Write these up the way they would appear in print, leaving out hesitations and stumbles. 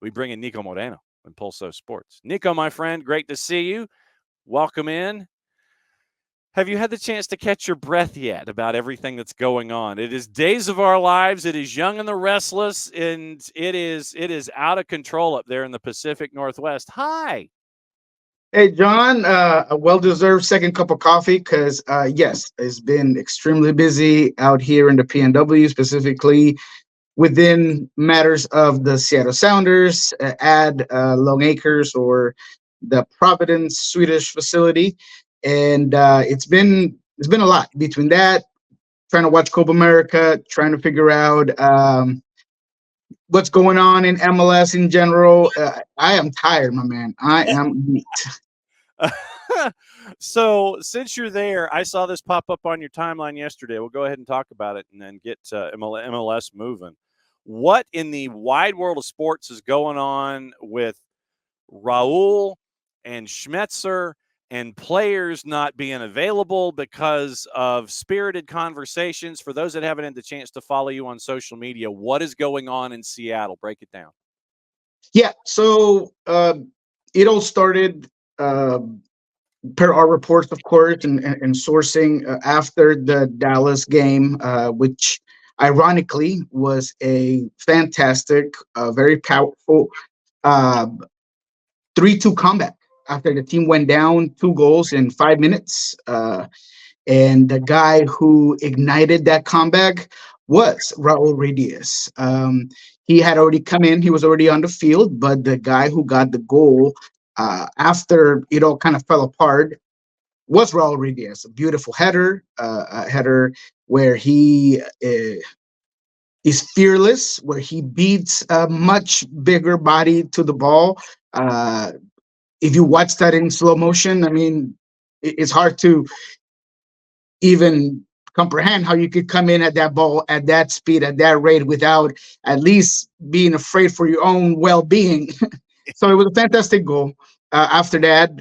we bring in Niko Moreno in Pulso Sports. Niko, my friend, great to see you. Welcome in. Have you had the chance to catch your breath yet about everything that's going on? It is days of our lives. It is Young and the Restless, and it is out of control up there in the Pacific Northwest. Hi. Hey, John, a well-deserved second cup of coffee because, yes, it's been extremely busy out here in the PNW, specifically within matters of the Seattle Sounders, add Long Acres or the Providence Swedish facility. And it's been a lot between that, trying to watch Copa America, trying to figure out what's going on in MLS in general. I am tired, my man. I am beat. So since you're there, I saw this pop up on your timeline yesterday. We'll go ahead and talk about it and then get MLS moving. What in the wide world of sports is going on with Raul and Schmetzer and players not being available because of spirited conversations? For those that haven't had the chance to follow you on social media, what is going on in Seattle? Break it down. Yeah, so it all started per our reports, of course, and sourcing after the Dallas game, which ironically was a fantastic, very powerful 3-2 comeback after the team went down 2 goals in 5 minutes. And the guy who ignited that comeback was Raul Reyes. He had already come in, he was already on the field, but the guy who got the goal after it all kind of fell apart was Raul Reyes. A beautiful header, a header where he is fearless, where he beats a much bigger body to the ball. If you watch that in slow motion, I mean, it's hard to even comprehend how you could come in at that ball at that speed, at that rate, without at least being afraid for your own well-being. So it was a fantastic goal. After that,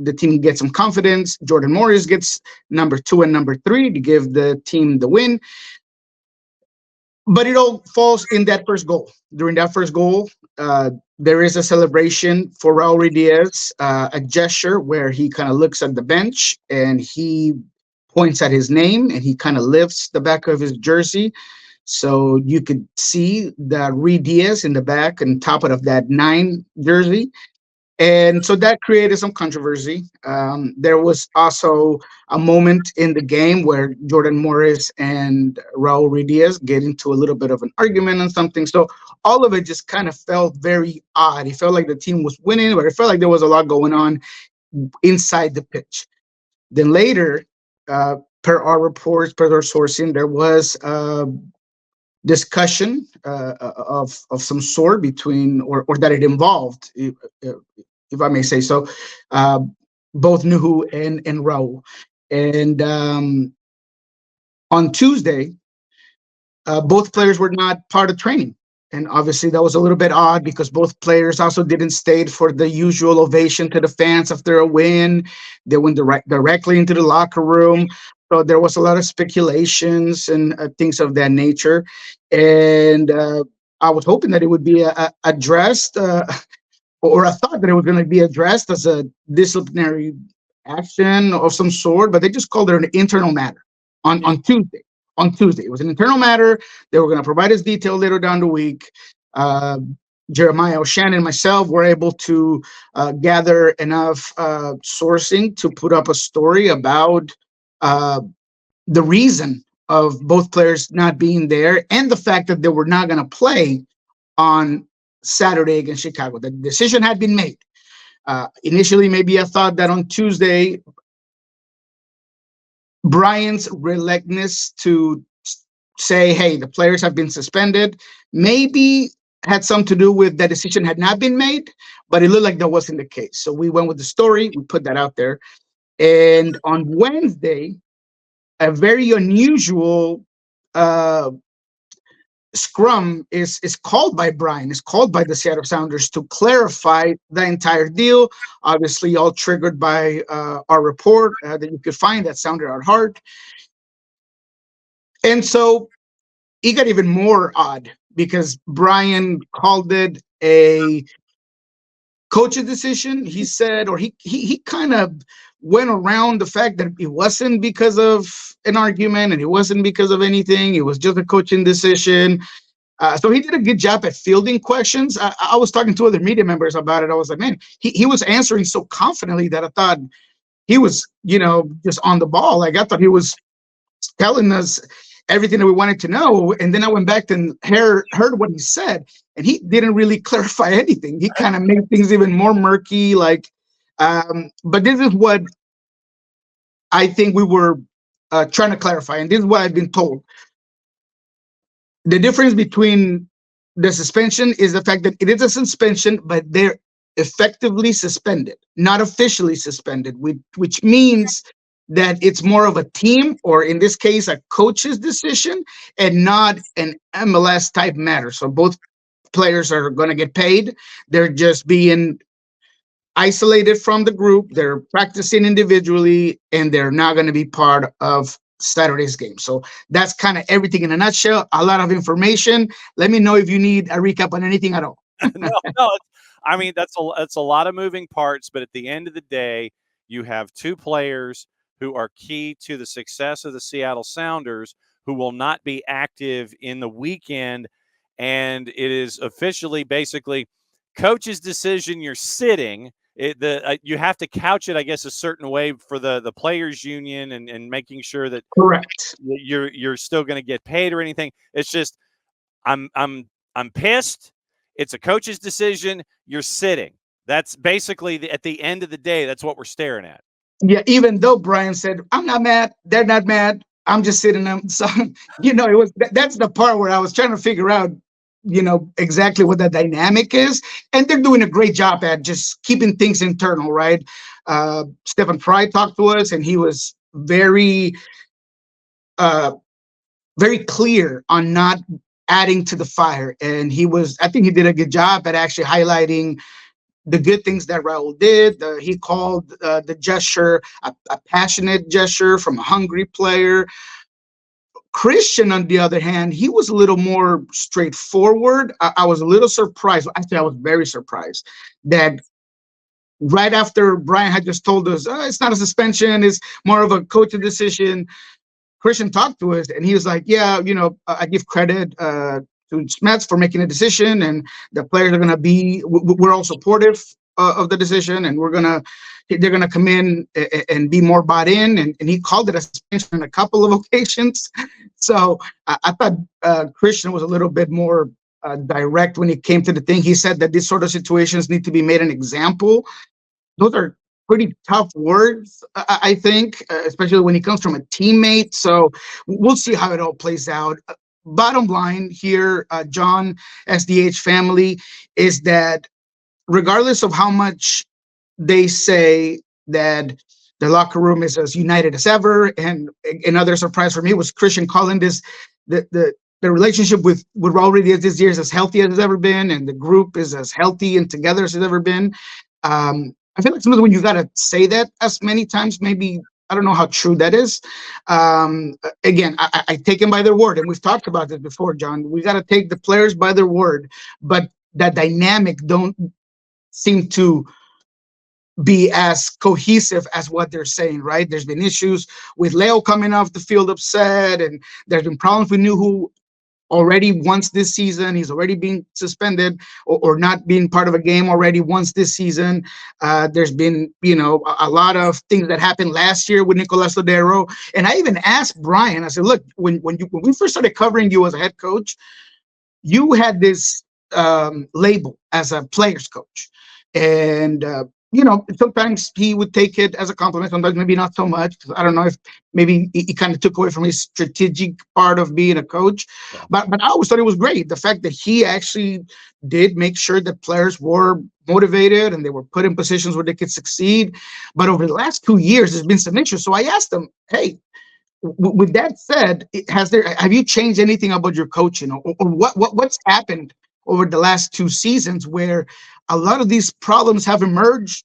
the team gets some confidence. Jordan Morris gets number 2 and number 3 to give the team the win. But it all falls in that first goal. During that first goal, there is a celebration for Raul Reyes, a gesture where he kind of looks at the bench and he points at his name and he kind of lifts the back of his jersey. So you could see the Reyes in the back and top of that 9 jersey. And so that created some controversy. There was also a moment in the game where Jordan Morris and Raul Reyes get into a little bit of an argument on something. So all of it just kind of felt very odd. It felt like the team was winning, but it felt like there was a lot going on inside the pitch. Then later, per our reports, per our sourcing, there was discussion of some sort between, or that it involved, if I may say so, both Nuhu and Raul. And on Tuesday, both players were not part of training. And obviously that was a little bit odd because both players also didn't stay for the usual ovation to the fans after a win. They went directly into the locker room. So there was a lot of speculations and things of that nature. And I was hoping that it would be addressed, or I thought that it was going to be addressed as a disciplinary action of some sort, but they just called it an internal matter on Tuesday. On Tuesday, it was an internal matter. They were going to provide us detail later down the week. Jeremiah O'Shannon and myself were able to gather enough sourcing to put up a story about the reason of both players not being there and the fact that they were not going to play on Saturday against Chicago. The decision had been made. Initially, maybe I thought that on Tuesday, Brian's reluctance to say, hey, the players have been suspended, maybe had something to do with that decision had not been made, but it looked like that wasn't the case. So we went with the story, we put that out there. And on Wednesday, a very unusual scrum is called by Brian, is called by the Seattle Sounders to clarify the entire deal, obviously all triggered by our report that you could find that sounded our heart. And so it got even more odd because Brian called it a coach's decision. He said, or he kind of went around the fact that it wasn't because of an argument and it wasn't because of anything. It was just a coaching decision. So he did a good job at fielding questions. I was talking to other media members about it. I was like, man, he was answering so confidently that I thought he was, just on the ball. Like I thought he was telling us everything that we wanted to know. And then I went back and heard what he said, and he didn't really clarify anything. He kind of made things even more murky. But this is what I think we were trying to clarify, and this is what I've been told. The difference between the suspension is the fact that it is a suspension, but they're effectively suspended, not officially suspended, which means that it's more of a team, or in this case, a coach's decision, and not an MLS type matter. So both players are going to get paid. They're just being isolated from the group. They're practicing individually, and they're not going to be part of Saturday's game. So that's kind of everything in a nutshell. A lot of information. Let me know if you need a recap on anything at all. No. I mean, that's a lot of moving parts, but at the end of the day, you have two players who are key to the success of the Seattle Sounders who will not be active in the weekend, and it is officially basically coach's decision. You're sitting. You have to couch it, I guess, a certain way for the players union and making sure that correct you're still going to get paid or anything. It's just I'm pissed. It's a coach's decision. You're sitting. That's basically at the end of the day. That's what we're staring at. Yeah, even though Brian said, I'm not mad, they're not mad, I'm just sitting them. So, it was that's the part where I was trying to figure out, exactly what the dynamic is. And they're doing a great job at just keeping things internal, right? Stephen Fry talked to us, and he was very, very clear on not adding to the fire. And I think he did a good job at actually highlighting the good things that Raul did. He called the gesture a passionate gesture from a hungry player. Christian, on the other hand, he was a little more straightforward. I was a little surprised. Actually, I was very surprised that right after Brian had just told us, it's not a suspension, it's more of a coaching decision, Christian talked to us, and he was like, yeah, I give credit to Smets for making a decision, and the players are going to we're all supportive of the decision, and they're going to come in and be more bought in. And he called it a suspension on a couple of occasions. So I thought Christian was a little bit more direct when it came to the thing. He said that these sort of situations need to be made an example. Those are pretty tough words, I think, especially when it comes from a teammate. So we'll see how it all plays out. Bottom line here, John, SDH family, is that regardless of how much they say that the locker room is as united as ever, and another surprise for me was Christian calling this the relationship with Raul Ruidiaz this year is as healthy as it's ever been, and the group is as healthy and together as it's ever been. I feel like sometimes when you got to say that as many times, maybe I don't know how true that is. Again, I take them by their word, and we've talked about this before, John. We got to take the players by their word, but that dynamic don't seem to be as cohesive as what they're saying, right? There's been issues with Leo coming off the field upset, and there's been problems with Nuhu already once this season. He's already been suspended or not being part of a game already once this season. There's been, a lot of things that happened last year with Nicolas Lodero. And I even asked Brian, I said, look, when we first started covering you as a head coach, you had this label as a player's coach. And, sometimes he would take it as a compliment, sometimes maybe not so much. I don't know if maybe he kind of took away from his strategic part of being a coach. Yeah. But I always thought it was great, the fact that he actually did make sure that players were motivated and they were put in positions where they could succeed. But over the last 2 years, there's been some issues. So I asked him, hey, with that said, have you changed anything about your coaching, or what's happened over the last 2 seasons where a lot of these problems have emerged,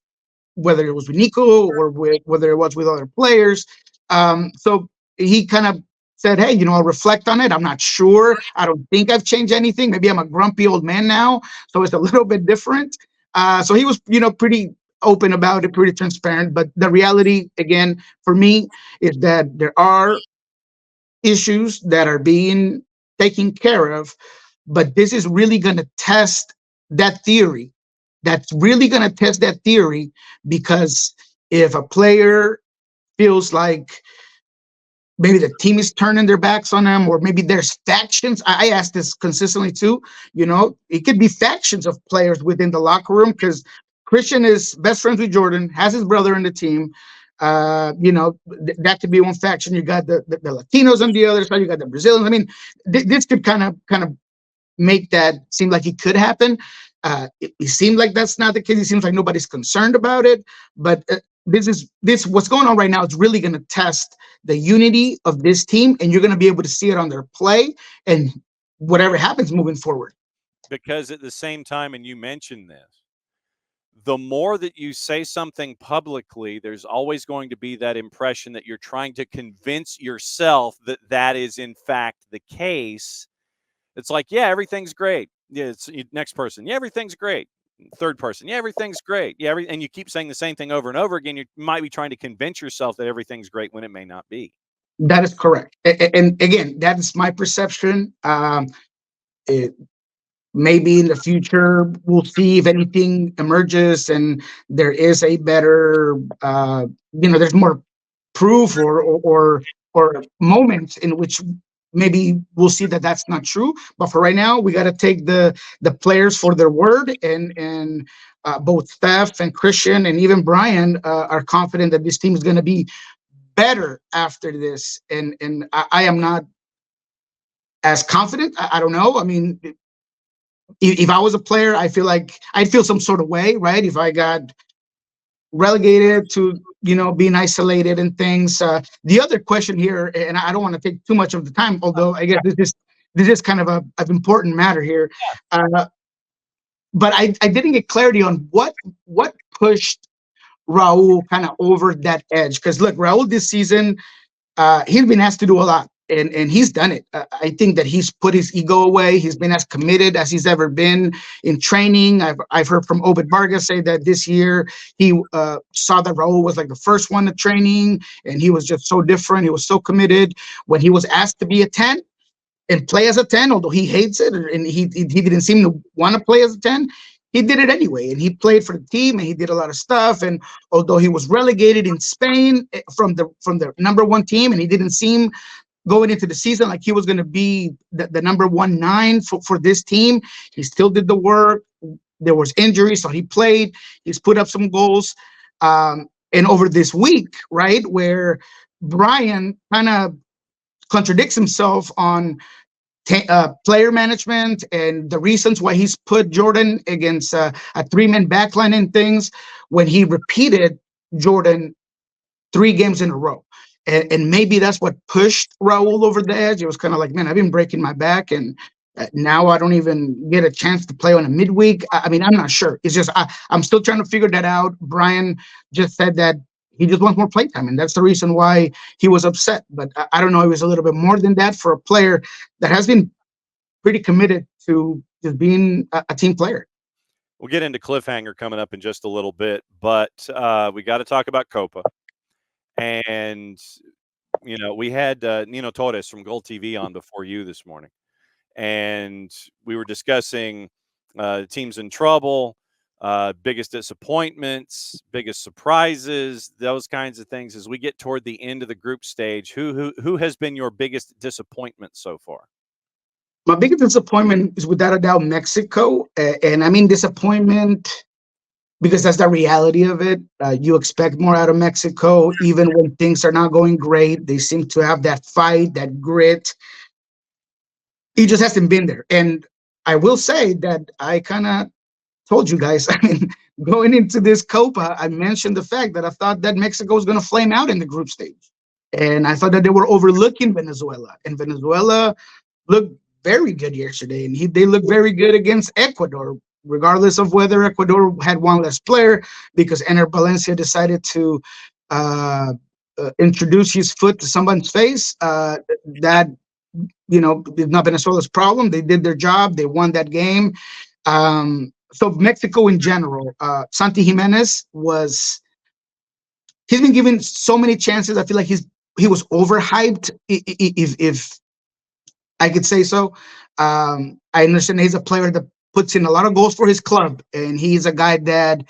whether it was with Niko or whether it was with other players? So he kind of said, hey, I'll reflect on it. I'm not sure. I don't think I've changed anything. Maybe I'm a grumpy old man now, so it's a little bit different. So he was, pretty open about it, pretty transparent. But the reality, again, for me, is that there are issues that are being taken care of, but this is really going to test that theory. That's really going to test that theory, because if a player feels like maybe the team is turning their backs on them, or maybe there's factions. I ask this consistently too. It could be factions of players within the locker room, because Christian is best friends with Jordan, has his brother in the team. That could be one faction. You got the Latinos on the other side. You got the Brazilians. I mean, this could kind of make that seem like it could happen. It seemed like that's not the case. It seems like nobody's concerned about it. But this what's going on right now is really going to test the unity of this team, and you're going to be able to see it on their play and whatever happens moving forward. Because at the same time, and you mentioned this, the more that you say something publicly, there's always going to be that impression that you're trying to convince yourself that that is in fact the case. It's like, yeah, everything's great. Yeah, it's next person. Yeah, everything's great. Third person. Yeah, everything's great. Yeah, and you keep saying the same thing over and over again. You might be trying to convince yourself that everything's great when it may not be. That is correct. And again, that is my perception. Maybe in the future we'll see if anything emerges and there is a better, there's more proof or moments in which maybe we'll see that that's not true. But for right now, we got to take the players for their word, and both Steph and Christian and even Brian are confident that this team is going to be better after this. And I am not as confident. I don't know. I mean, if I was a player, I feel like I'd feel some sort of way, right? If I got relegated to, being isolated and things. The other question here, and I don't want to take too much of the time, although I guess this is kind of an important matter here. But I didn't get clarity on what pushed Raul kind of over that edge. Because look, Raul this season, he's been asked to do a lot. And he's done it. I think that he's put his ego away. He's been as committed as he's ever been in training. I've heard from Obed Vargas say that this year he saw that Raul was like the first one to training, and he was just so different. He was so committed. When he was asked to be a 10 and play as a 10, although he hates it, and he didn't seem to want to play as a 10, he did it anyway, and he played for the team, and he did a lot of stuff. And although he was relegated in Spain from the number one team, and he didn't seem going into the season like he was going to be the number 9 for this team, he still did the work. There was injuries, so he played. He's put up some goals. And over this week, right, where Brian kind of contradicts himself on player management and the reasons why he's put Jordan against a 3-man backline and things, when he repeated Jordan 3 games in a row. And maybe that's what pushed Raul over the edge. It was kind of like, man, I've been breaking my back, and now I don't even get a chance to play on a midweek. I mean, I'm not sure. It's just I'm still trying to figure that out. Brian just said that he just wants more playtime, and that's the reason why he was upset. But I don't know. It was a little bit more than that for a player that has been pretty committed to just being a team player. We'll get into cliffhanger coming up in just a little bit, but we got to talk about Copa. And, we had Nino Torres from Gold TV on before you this morning. And we were discussing teams in trouble, biggest disappointments, biggest surprises, those kinds of things. As we get toward the end of the group stage, who has been your biggest disappointment so far? My biggest disappointment is without a doubt Mexico. And I mean disappointment because that's the reality of it. You expect more out of Mexico, even when things are not going great. They seem to have that fight, that grit. He just hasn't been there. And I will say that I kind of told you guys, I mean, going into this Copa, I mentioned the fact that I thought that Mexico was going to flame out in the group stage. And I thought that they were overlooking Venezuela. And Venezuela looked very good yesterday. And they looked very good against Ecuador, regardless of whether Ecuador had one less player, because Ener Valencia decided to introduce his foot to someone's face. That is not Venezuela's problem. They did their job. They won that game. So Mexico in general, Santi Jimenez he's been given so many chances. I feel like he was overhyped, if I could say so. I understand he's a player that puts in a lot of goals for his club, and he's a guy that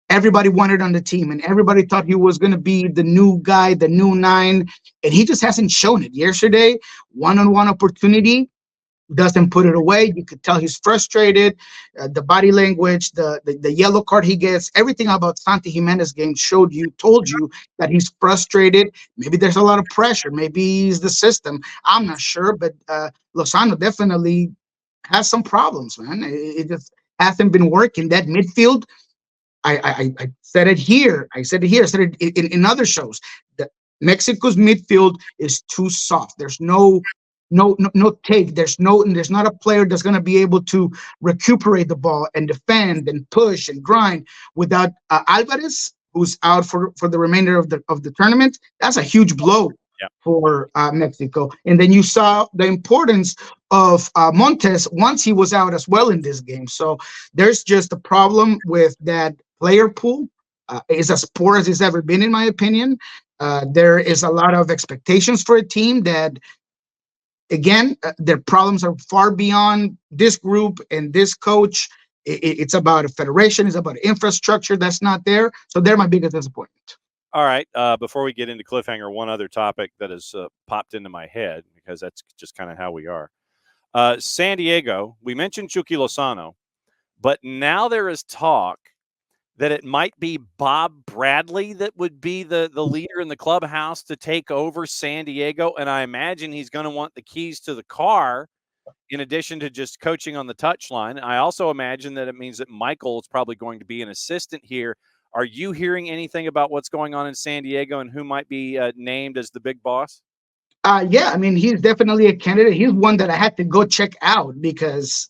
everybody wanted on the team, and everybody thought he was going to be the new guy, the new nine, and he just hasn't shown it. Yesterday, one-on-one opportunity, doesn't put it away. You could tell he's frustrated. The body language, the yellow card he gets, everything about Santi Jimenez game told you that he's frustrated. Maybe there's a lot of pressure. Maybe he's the system. I'm not sure, but Lozano definitely has some problems, man. It just hasn't been working. That midfield, I said it here. I said it in other shows. That Mexico's midfield is too soft. There's no take. There's not a player that's going to be able to recuperate the ball and defend and push and grind without Alvarez, who's out for the remainder of the tournament. That's a huge blow for Mexico. And then you saw the importance of Montes once he was out as well in this game. So there's just a problem with that player pool. It's as poor as it's ever been, in my opinion. There is a lot of expectations for a team that, again, their problems are far beyond this group and this coach. It's about a federation. It's about infrastructure that's not there. So they're my biggest disappointment. All right. Before we get into cliffhanger, one other topic that has popped into my head, because that's just kind of how we are. San Diego, we mentioned Chucky Lozano, but now there is talk that it might be Bob Bradley that would be the leader in the clubhouse to take over San Diego. And I imagine he's going to want the keys to the car in addition to just coaching on the touchline. I also imagine that it means that Michael is probably going to be an assistant here. Are you hearing anything about what's going on in San Diego and who might be named as the big boss? Yeah, I mean, he's definitely a candidate. He's one that I had to go check out because,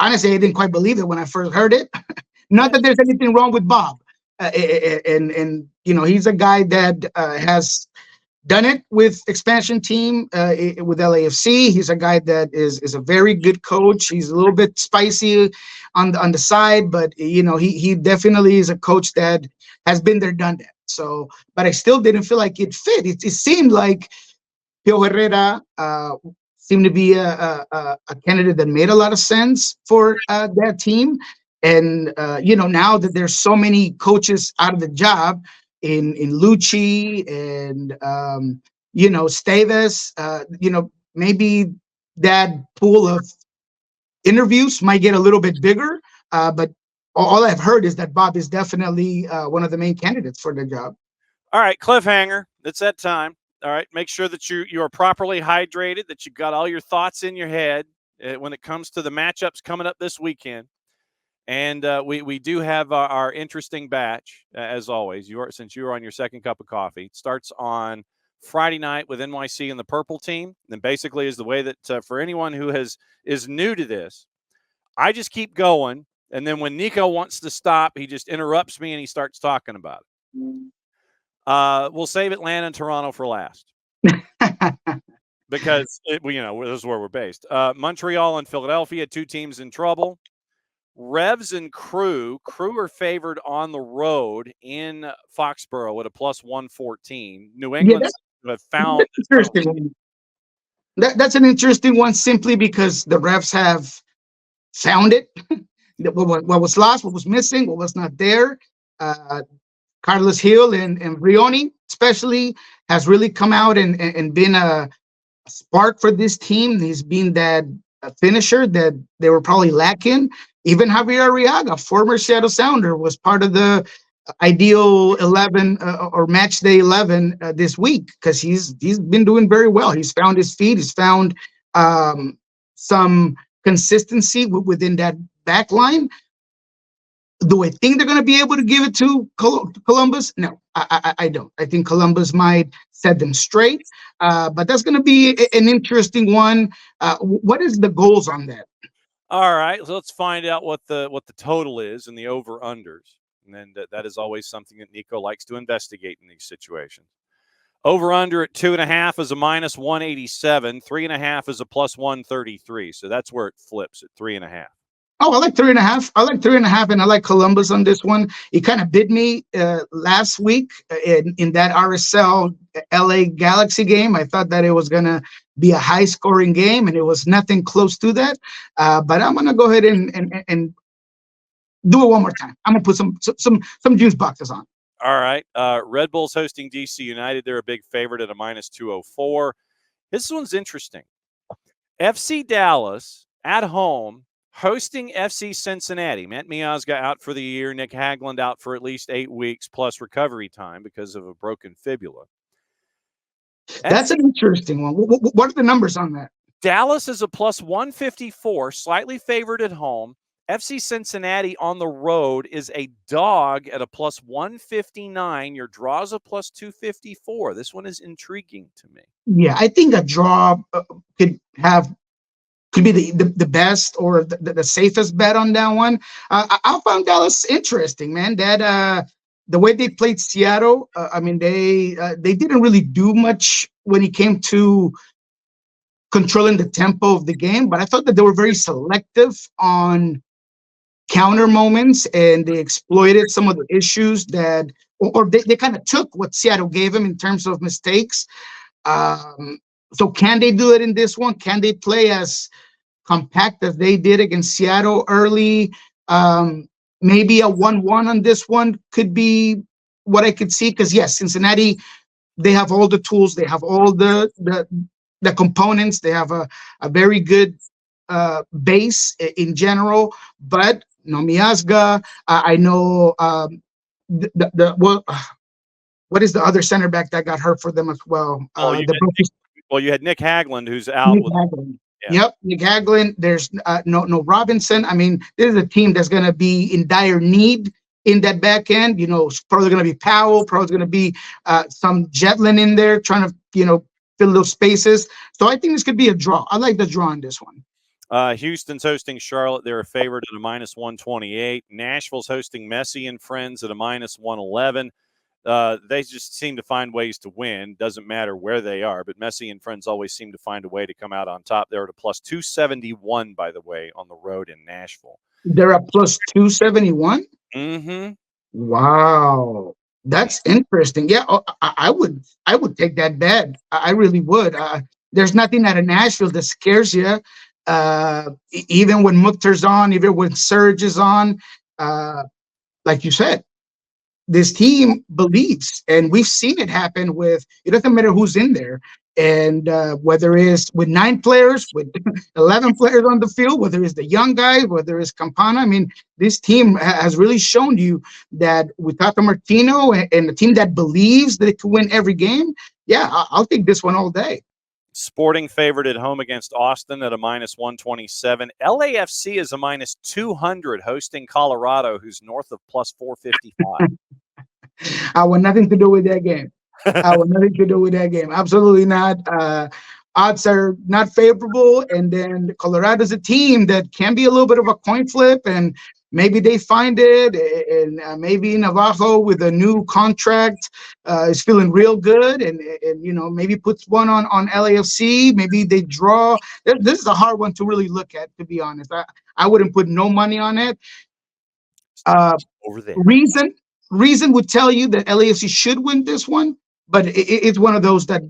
honestly, I didn't quite believe it when I first heard it. Not that there's anything wrong with Bob. And he's a guy that has done it with expansion team with LAFC. He's a guy that is a very good coach. He's a little bit spicy on the side, but he definitely is a coach that has been there, done that. So, but I still didn't feel like it fit. It seemed like Pio Herrera seemed to be a candidate that made a lot of sense for that team. And now that there's so many coaches out of the job in Lucci and Steves, maybe that pool of interviews might get a little bit bigger. But all I've heard is that Bob is definitely one of the main candidates for the job. All right, cliffhanger. It's that time. All right, make sure that you are properly hydrated, that you've got all your thoughts in your head when it comes to the matchups coming up this weekend. And we do have our interesting batch, as always. Since you were on your second cup of coffee, it starts on Friday night with NYC and the Purple Team. And basically is the way that for anyone who is new to this, I just keep going. And then when Niko wants to stop, he just interrupts me and he starts talking about it. We'll save Atlanta and Toronto for last. Because, this is where we're based. Montreal and Philadelphia, two teams in trouble. Revs and Crew are favored on the road in Foxborough at a plus 114. New England have found interesting. That's an interesting one, simply because the Revs have found it. What was lost, what was missing, what was not there. Carlos Hill and Brioni especially has really come out and been a spark for this team. He's been that finisher that they were probably lacking. Even Javier Arriaga, former Seattle Sounder, was part of the ideal 11 or match day 11 this week because he's been doing very well. He's found his feet. He's found some consistency within that back line. Do I think they're going to be able to give it to Columbus? No, I don't. I think Columbus might set them straight, but that's going to be an interesting one. What is the goals on that? All right, so let's find out what the total is and the over-unders. And then that is always something that Niko likes to investigate in these situations. Over under at 2.5 is a minus 187. 3.5 is a plus 133. So that's where it flips at 3.5. Oh, I like 3.5. I like 3.5, and I like Columbus on this one. It kind of bit me last week in that RSL LA Galaxy game. I thought that it was gonna be a high scoring game, and it was nothing close to that. But I'm gonna go ahead and do it one more time. I'm gonna put some juice boxes on. All right. Red Bulls hosting DC United. They're a big favorite at a minus 204. This one's interesting. FC Dallas at home hosting FC Cincinnati. Matt Miazga out for the year. Nick Hagland out for at least 8 weeks plus recovery time because of a broken fibula. That's an interesting one. What are the numbers on that? Dallas is a plus 154, slightly favored at home. FC Cincinnati on the road is a dog at a plus 159. Your draw's a plus 254. This one is intriguing to me. Yeah, I think a draw could be the best or the safest bet on that one. I found Dallas interesting, man. That the way they played Seattle, I mean, they didn't really do much when it came to controlling the tempo of the game, but I thought that they were very selective on counter moments, and they exploited some of the issues that, or they kind of took what Seattle gave them in terms of mistakes. So can they do it in this one? Can they play as compact as they did against Seattle early? Maybe a 1-1 on this one could be what I could see, because yes, Cincinnati, they have all the tools, they have all the components, they have a very good base in general, but no Miazga. I know what is the other center back that got hurt for them as well? You had Nick Hagland, who's out. Yeah. Yep, Nick Hagland. There's no Robinson. I mean, this is a team that's going to be in dire need in that back end. It's probably going to be Powell. Probably going to be some Jetlin in there trying to fill those spaces. So I think this could be a draw. I like the draw on this one. Houston's hosting Charlotte. They're a favorite at a minus 128. Nashville's hosting Messi and Friends at a minus 111. They just seem to find ways to win. Doesn't matter where they are, but Messi and Friends always seem to find a way to come out on top. They're at a plus 271, by the way, on the road in Nashville. They're a plus 271? Mm-hmm. Wow. That's interesting. Yeah, I would take that bet. I really would. There's nothing out of Nashville that scares you. Even when Mukhtar's on, even when Serge is on, like you said, this team believes, and we've seen it happen with, it doesn't matter who's in there. And whether it's with 9 players, with 11 players on the field, whether it's the young guys, whether it's Campana, I mean, this team has really shown you that with Tata Martino and a team that believes that it can win every game, yeah, I'll take this one all day. Sporting favorite at home against Austin at a minus 127. LAFC is a minus 200 hosting Colorado, who's north of plus 455. I want nothing to do with that game. Absolutely not. Odds are not favorable. And then Colorado's a team that can be a little bit of a coin flip, and maybe they find it, and maybe Navajo with a new contract is feeling real good, and maybe puts one on LAFC. Maybe they draw. This is a hard one to really look at, to be honest. I wouldn't put no money on it. Over there. Reason would tell you that LAFC should win this one, but it's one of those that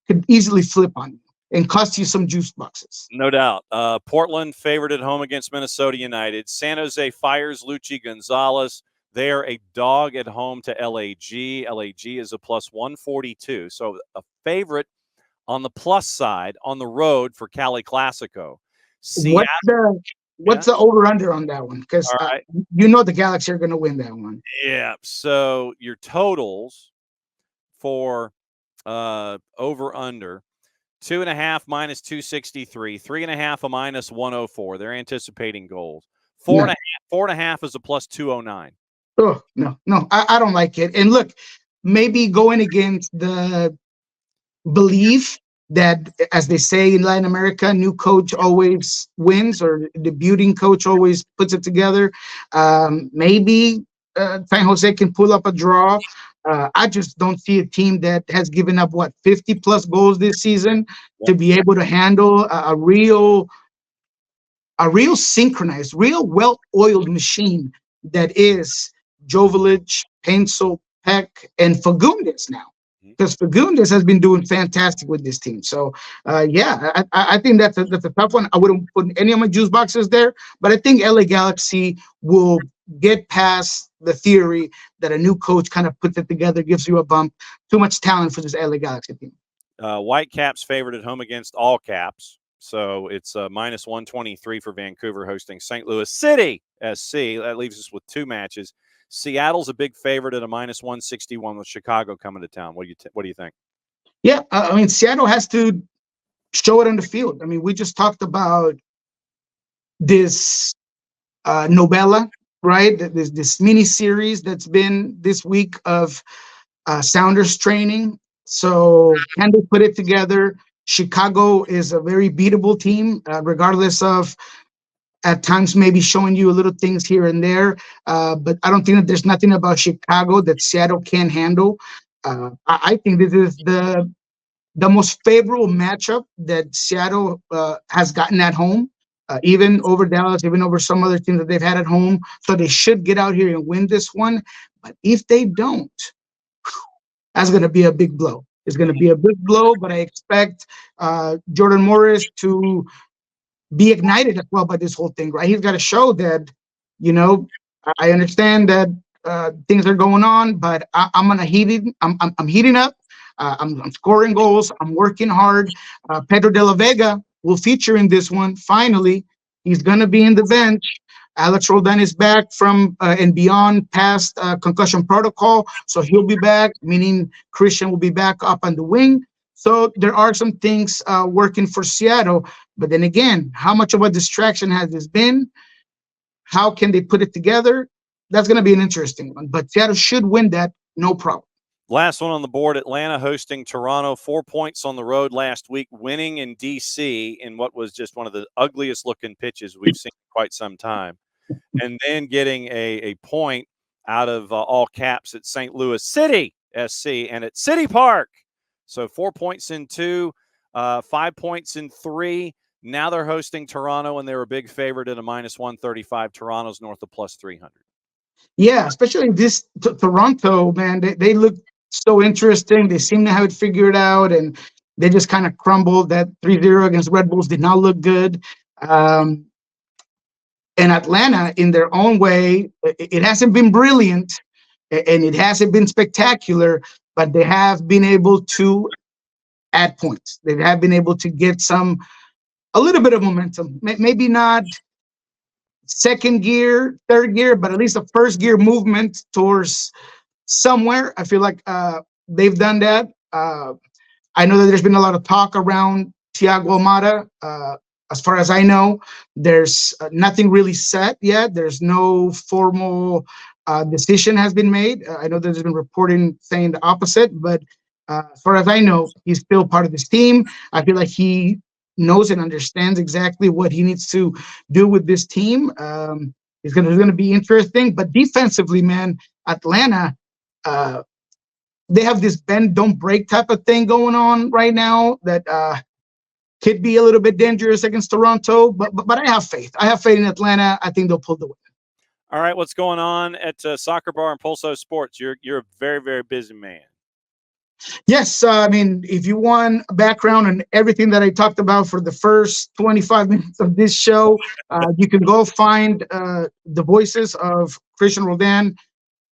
could easily flip on you and cost you some juice boxes. No doubt. Portland favored at home against Minnesota United. San Jose fires Luchi Gonzalez. They are a dog at home to LAG. LAG is a plus 142. So a favorite on the plus side on the road for Cali Classico. What's the over-under on that one? Because the Galaxy are going to win that one. Yeah. So your totals for over-under, 2.5 minus 263, 3.5 a minus 104. They're anticipating goals. 4.5 is a plus 209. Oh, no, I don't like it. And look, maybe going against the belief that, as they say in Latin America, new coach always wins, or debuting coach always puts it together. Maybe San Jose can pull up a draw. I just don't see a team that has given up 50 plus goals this season to Yep. be able to handle a real synchronized, real well-oiled machine that is Joveljic, Pencil, Peck, and Fagundes now. Mhm. Because Fagundes has been doing fantastic with this team. So, yeah, I think that's a tough one. I wouldn't put any of my juice boxes there, but I think LA Galaxy will get past the theory that a new coach kind of puts it together, gives you a bump. Too much talent for this LA Galaxy team. Whitecaps favored at home against All Caps. So it's minus 123 for Vancouver hosting St. Louis City SC. That leaves us with two matches. Seattle's a big favorite at a minus 161 with Chicago coming to town. What do you think? Yeah, I mean, Seattle has to show it on the field. I mean, we just talked about this novella, right? This mini series that's been this week of Sounders training. So can they put it together? Chicago is a very beatable team, regardless of at times maybe showing you a little things here and there. But I don't think that there's nothing about Chicago that Seattle can't handle. I think this is the most favorable matchup that Seattle has gotten at home, even over Dallas, even over some other teams that they've had at home. So they should get out here and win this one. But if they don't, that's going to be a big blow. It's going to be a big blow, but I expect Jordan Morris to be ignited as well by this whole thing, right? He's got to show that, you know, I understand that things are going on, but I'm gonna heat it. I'm heating up. I'm scoring goals. I'm working hard. Pedro de la Vega will feature in this one. Finally, he's gonna be in the bench. Alex Roldan is back from and beyond past concussion protocol, so he'll be back. Meaning Christian will be back up on the wing. So there are some things working for Seattle. But then again, how much of a distraction has this been? How can they put it together? That's going to be an interesting one. But Seattle should win that, no problem. Last one on the board, Atlanta hosting Toronto. 4 points on the road last week, winning in D.C. in what was just one of the ugliest looking pitches we've seen in quite some time. And then getting a point out of all caps at St. Louis City SC and at City Park. So 4 points in 2, 5 points in 3. Now they're hosting Toronto, and they're a big favorite at a minus 135. Toronto's north of plus 300. Yeah, especially this Toronto, man. They look so interesting. They seem to have it figured out, and they just kind of crumbled. That 3-0 against Red Bulls did not look good. And Atlanta, in their own way, it hasn't been brilliant, and it hasn't been spectacular, but they have been able to add points. They have been able to get a little bit of momentum. Maybe not second gear, third gear, but at least a first gear movement towards somewhere. I feel like they've done that. I know that there's been a lot of talk around Thiago Almada. As far as I know, there's nothing really set yet. There's no formal decision has been made. I know there's been reporting saying the opposite, but as far as I know, he's still part of this team. I feel like he knows and understands exactly what he needs to do with this team. It's gonna be interesting. But defensively, man, Atlanta, they have this bend don't break type of thing going on right now that could be a little bit dangerous against Toronto. But I have faith. I have faith in Atlanta. I think they'll pull the win. All right, what's going on at Soccer Bar and Pulso Sports? You're a very, very busy man. Yes, I mean, if you want a background on everything that I talked about for the first 25 minutes of this show, you can go find the voices of Christian Roldan,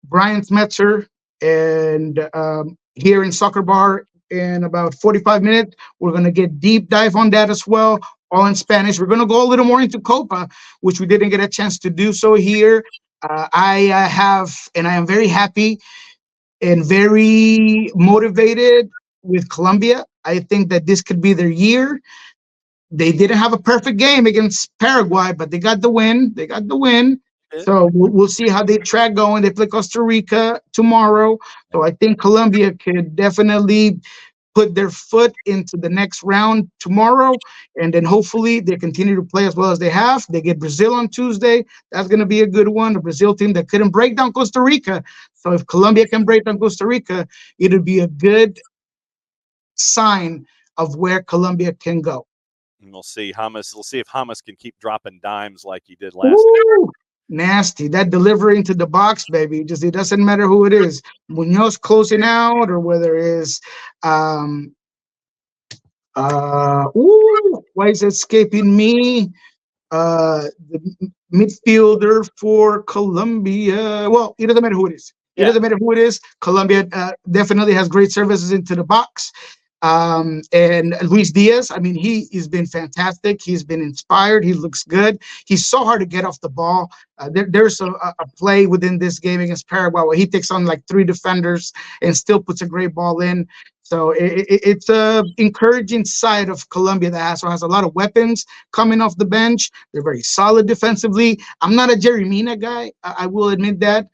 Brian Smetzer, and here in Soccer Bar in about 45 minutes, we're going to get deep dive on that as well, all in Spanish. We're going to go a little more into Copa, which we didn't get a chance to do so here. I am very happy and very motivated with Colombia. I think that this could be their year. They didn't have a perfect game against Paraguay, but they got the win. So we'll see how they track going. They play Costa Rica tomorrow. So I think Colombia could definitely put their foot into the next round tomorrow, and then hopefully they continue to play as well as they have. They get Brazil on Tuesday. That's going to be a good one. The Brazil team that couldn't break down Costa Rica. So if Colombia can break down Costa Rica, it'll be a good sign of where Colombia can go. And we'll see Hamas. We'll see if Hamas can keep dropping dimes like he did last night. Ooh, nasty. That delivery into the box, baby. Just it doesn't matter who it is. Munoz closing out, or whether it is why is it escaping me? The midfielder for Colombia. Well, it doesn't matter who it is. It doesn't matter who it is. Colombia definitely has great services into the box. And Luis Diaz, I mean, he's been fantastic. He's been inspired. He looks good. He's so hard to get off the ball. There's a play within this game against Paraguay where he takes on like 3 defenders and still puts a great ball in. So it's a encouraging side of Colombia that has a lot of weapons coming off the bench. They're very solid defensively. I'm not a Jerry Mina guy. I will admit that.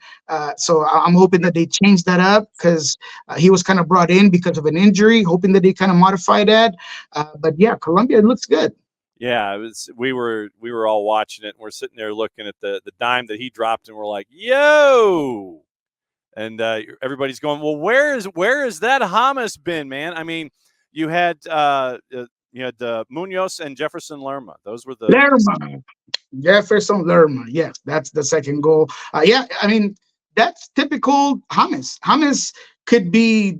So I'm hoping that they change that up, because he was kind of brought in because of an injury, hoping that they kind of modify that. But yeah, Colombia looks good. Yeah, it was. We were all watching it, and we're sitting there looking at the dime that he dropped, and we're like, "Yo!" And everybody's going, "Well, where is that Hamas been, man?" I mean, you had Munoz and Jefferson Lerma. Those were the Lerma. Jefferson Lerma. Yes, that's the second goal. Yeah, I mean, that's typical James. James could be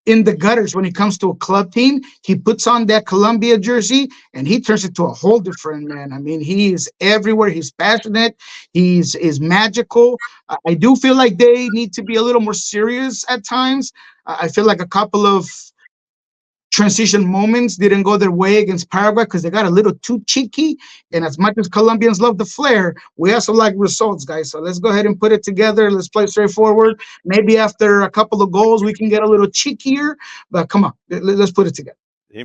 in the gutters when it comes to a club team. He puts on that Colombia jersey and he turns it to a whole different man. I mean, he is everywhere. He's passionate. He's magical. I do feel like they need to be a little more serious at times. I feel like a couple of transition moments didn't go their way against Paraguay because they got a little too cheeky. And as much as Colombians love the flair, we also like results, guys. So let's go ahead and put it together. Let's play straightforward. Maybe after a couple of goals, we can get a little cheekier. But come on, let's put it together.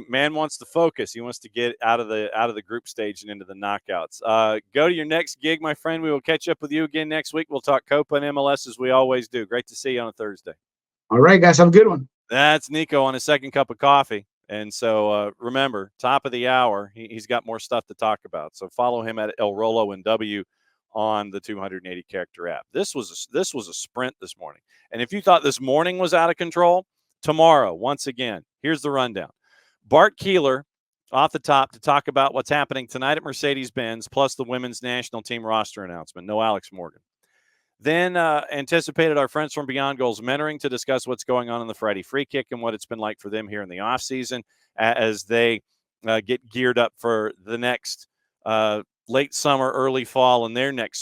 Man wants to focus. He wants to get out of the group stage and into the knockouts. Go to your next gig, my friend. We will catch up with you again next week. We'll talk Copa and MLS as we always do. Great to see you on a Thursday. All right, guys. Have a good one. That's Niko on his second cup of coffee. And so remember, top of the hour, he's got more stuff to talk about. So follow him at El Rolo and W on the 280 character app. This was a sprint this morning. And if you thought this morning was out of control, tomorrow, once again, here's the rundown. Bart Keeler off the top to talk about what's happening tonight at Mercedes-Benz, plus the women's national team roster announcement. No Alex Morgan. Then anticipated our friends from Beyond Goals Mentoring to discuss what's going on in the Friday Free Kick and what it's been like for them here in the offseason as they get geared up for the next late summer, early fall, and their next